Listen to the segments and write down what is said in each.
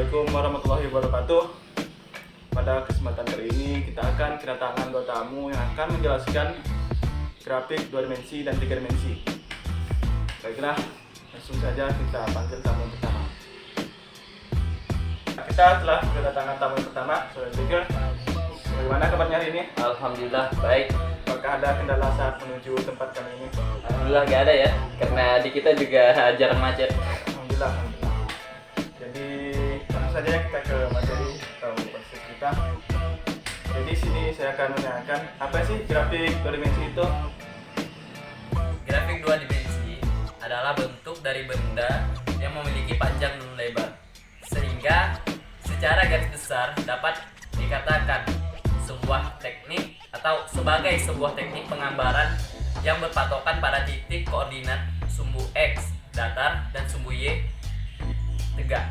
Assalamualaikum warahmatullahi wabarakatuh. Pada kesempatan kali ini kita akan kedatangan dua tamu yang akan menjelaskan grafik 2 dimensi dan 3 dimensi. Baiklah, langsung saja kita panggil tamu pertama. Kita telah kedatangan tamu pertama, Saudara Zikir. Bagaimana kabarnya hari ini? Alhamdulillah baik. Apakah ada kendala saat menuju tempat kami ini? Alhamdulillah gak ada ya, karena di kita juga jarang macet. Alhamdulillah. Jadi langsung saja kita ke materi atau konsep kita. Jadi sini saya akan menanyakan apa sih grafik 2 dimensi itu? Grafik 2 dimensi adalah bentuk dari benda yang memiliki panjang dan lebar, sehingga secara garis besar dapat dikatakan sebuah teknik atau sebagai sebuah teknik penggambaran yang berpatokan pada titik koordinat sumbu X datar dan sumbu Y tegak.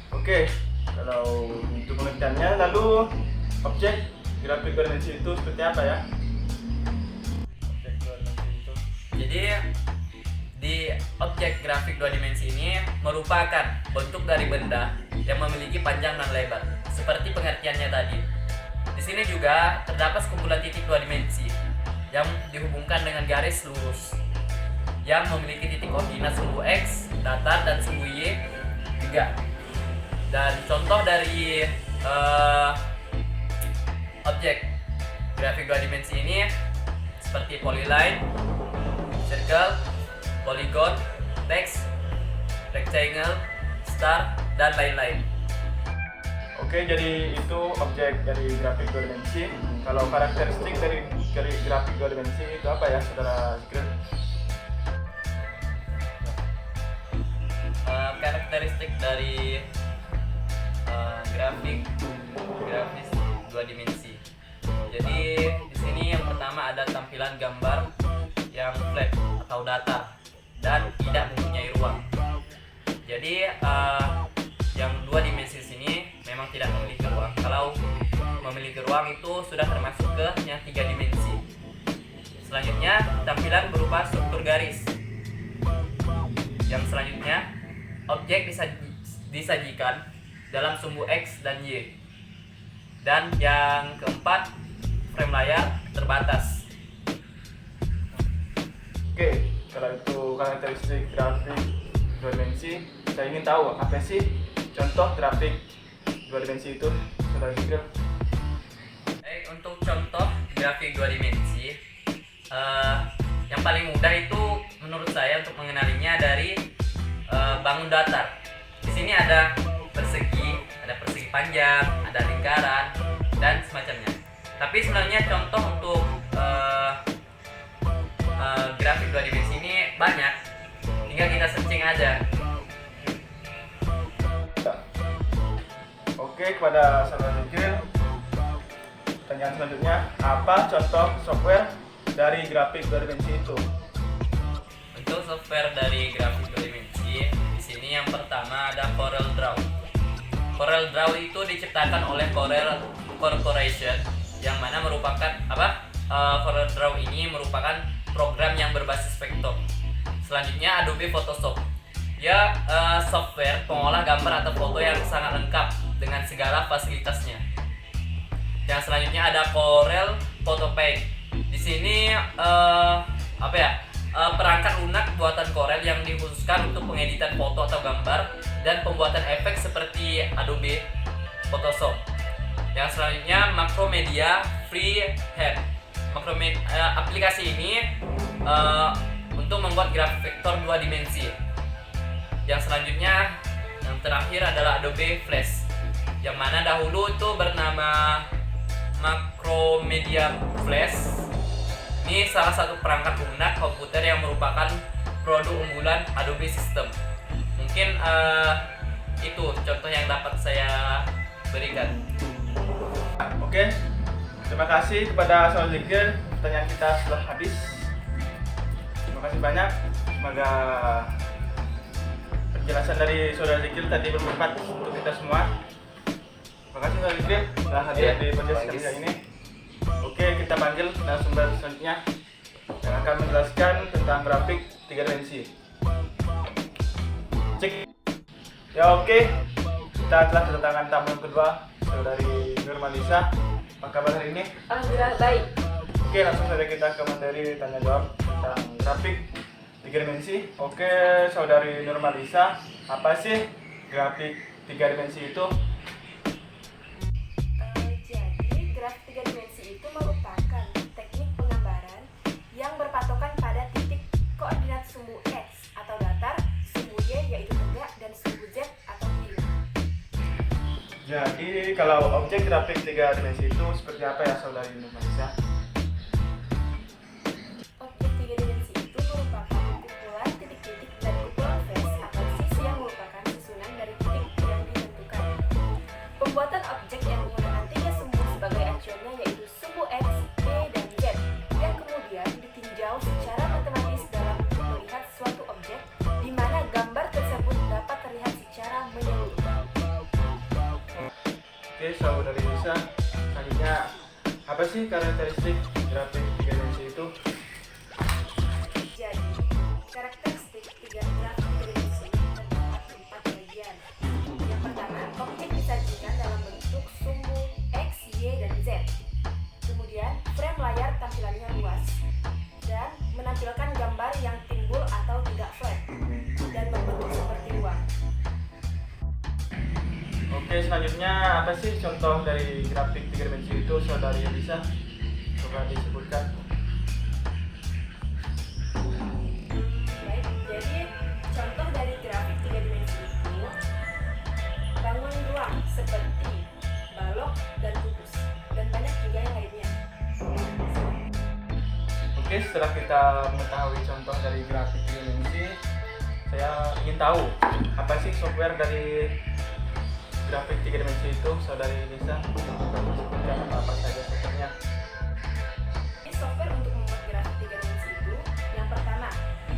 Oke, kalau untuk penelitiannya, lalu objek grafik 2 dimensi itu seperti apa ya? Objek 2 dimensi itu. Jadi di objek grafik 2 dimensi ini merupakan bentuk dari benda yang memiliki panjang dan lebar, seperti pengertiannya tadi. Di sini juga terdapat sekumpulan titik 2 dimensi yang dihubungkan dengan garis lurus yang memiliki titik koordinat sumbu X datar dan sumbu Y tegak. Dan contoh dari objek grafik 2 dimensi ini seperti polyline, circle, polygon, text, rectangle, star, dan lain-lain. Oke, jadi itu objek dari grafik 2 dimensi. Kalau karakteristik dari grafik 2 dimensi itu apa ya, Saudara Zikir? Karakteristik dari grafis 2 dimensi. Jadi di sini yang pertama ada tampilan gambar yang flat atau datar dan tidak mempunyai ruang. Jadi yang 2 dimensi sini memang tidak memiliki ruang. Kalau memiliki ruang itu sudah termasuk ke yang 3 dimensi. Selanjutnya tampilan berupa struktur garis. Yang selanjutnya objek disajikan dalam sumbu X dan Y. Dan yang keempat, frame layar terbatas. Oke, kalau itu karakteristik grafik 2 dimensi, saya ingin tahu apa sih contoh grafik 2 dimensi itu, Saudara Zikir? Untuk contoh grafik 2 dimensi, yang paling mudah itu menurut saya untuk mengenalinya dari bangun datar. Di sini ada persegi panjang, ada lingkaran, dan semacamnya. Tapi sebenarnya contoh untuk grafik 2 dimensi ini banyak, tinggal kita searching aja. Oke, kepada Saudara Zikir, pertanyaan selanjutnya, apa contoh software dari grafik 2 dimensi itu? Untuk software dari grafik 2 dimensi, di sini yang pertama ada CorelDRAW. CorelDRAW itu diciptakan oleh Corel Corporation, yang mana merupakan CorelDRAW ini merupakan program yang berbasis vektor. Selanjutnya Adobe Photoshop. Ya, software pengolah gambar atau foto yang sangat lengkap dengan segala fasilitasnya. Yang selanjutnya ada Corel Photopea. Di sini perangkat lunak buatan Corel yang dikhususkan untuk pengeditan foto atau gambar dan pembuatan efek seperti Adobe Photoshop. Yang selanjutnya Macromedia Freehand. Aplikasi ini untuk membuat grafik vektor 2 dimensi. Yang selanjutnya, yang terakhir adalah Adobe Flash, yang mana dahulu itu bernama Macromedia Flash. Ini salah satu perangkat lunak komputer yang merupakan produk unggulan Adobe System. Mungkin itu contoh yang dapat saya berikan. Oke, terima kasih kepada Saudara Zikir. Pertanyaan kita sudah habis. Terima kasih banyak. Semoga penjelasan dari Saudara Zikir tadi bermanfaat untuk kita semua. Terima kasih Saudara Zikir telah hadir di podcast kali ini. Oke, kita panggil narasumber selanjutnya yang akan menjelaskan tentang grafik 3 dimensi. Cek. Ya oke, kita telah kedatangan tamu yang kedua, saudari Nurmalisa. Apa kabar hari ini? Alhamdulillah baik. Oke, langsung saja kita ke materi tanya jawab tentang grafik 3 dimensi. Oke, saudari Nurmalisa, apa sih grafik 3 dimensi itu? Jadi grafik 3 dimensi itu merupakan teknik penggambaran yang berpatokan pada titik koordinat sumbu X atau datar, sumbu Y yaitu tegak, dan sumbu Z atau kiri. Jadi kalau objek grafik 3 dimensi itu seperti apa ya saudari Nurmalisa? Objek 3 dimensi itu merupakan kumpulan titik-titik dan kumpulan face atau sisi yang merupakan susunan dari titik yang ditentukan. Pembuatan objek yang menggunakan 3 sumbu sebagai acuannya yaitu sumbu X, Y, dan Z yang kemudian ditinjau secara matematis dalam melihat suatu objek di mana gambar tersebut dapat terlihat secara menyeluruh. Oke, saudari Lisa, selanjutnya apa sih karakteristik grafik 3 dimensi itu? Jadi, karakteristik grafik 3 dimensi terdapat 4 bagian. Yang pertama, objek disajikan dalam bentuk sumbu X, Y, dan Z. Kemudian, frame layar tampilannya luas dan menampilkan gambar yang timbul atau tidak flat dan membentuk seperti ruang. Oke, selanjutnya apa sih contoh dari grafik 3 dimensi itu saudari Lisa? Coba disebutkan. Baik, jadi contoh dari grafik 3 dimensi itu bangun ruang seperti balok dan kubus dan banyak juga yang lainnya. Oke, setelah kita mengetahui contoh dari grafik 3 dimensi, saya ingin tahu apa sih software dari grafik 3 dimensi itu saudari Lisa? Sebutkan apa saja softwarenya. Ini software untuk membuat grafik 3 dimensi itu yang pertama,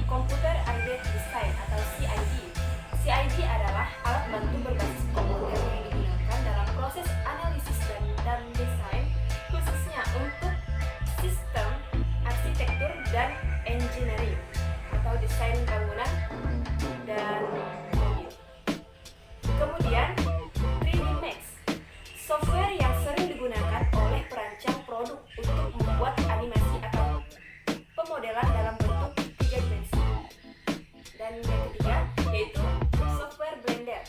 Computer Aided Design atau CID. CID adalah alat bantu berbasis komputer yang digunakan dalam proses analisis dan desain khususnya untuk sistem, arsitektur, dan engineering atau desain bangunan dan mobil. Kemudian 3D Max, software yang sering digunakan oleh perancang produk untuk membuat animasi atau pemodelan dalam bentuk 3 dimensi. Dan yang ketiga yaitu software Blender.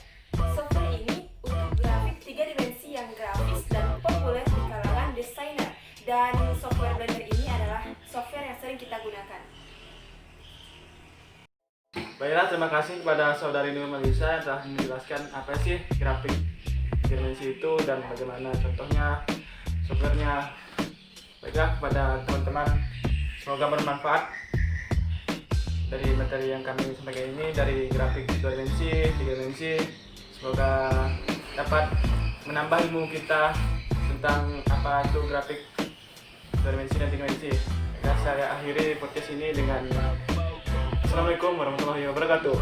Software ini untuk grafik 3 dimensi yang grafis dan populer di kalangan desainer. Dan software Blender ini adalah software yang sering kita gunakan. Baiklah, terima kasih kepada saudari Nurmalisa yang telah menjelaskan apa sih grafik 3 dimensi itu dan bagaimana contohnya, softwarenya. Baiklah, kepada teman-teman, semoga bermanfaat dari materi yang kami sampaikan ini dari grafik 2 dimensi, 3 dimensi. Semoga dapat menambah ilmu kita tentang apa itu grafik 2 dimensi dan 3 dimensi. Baiklah, saya akhiri podcast ini dengan Assalamualaikum warahmatullahi wabarakatuh.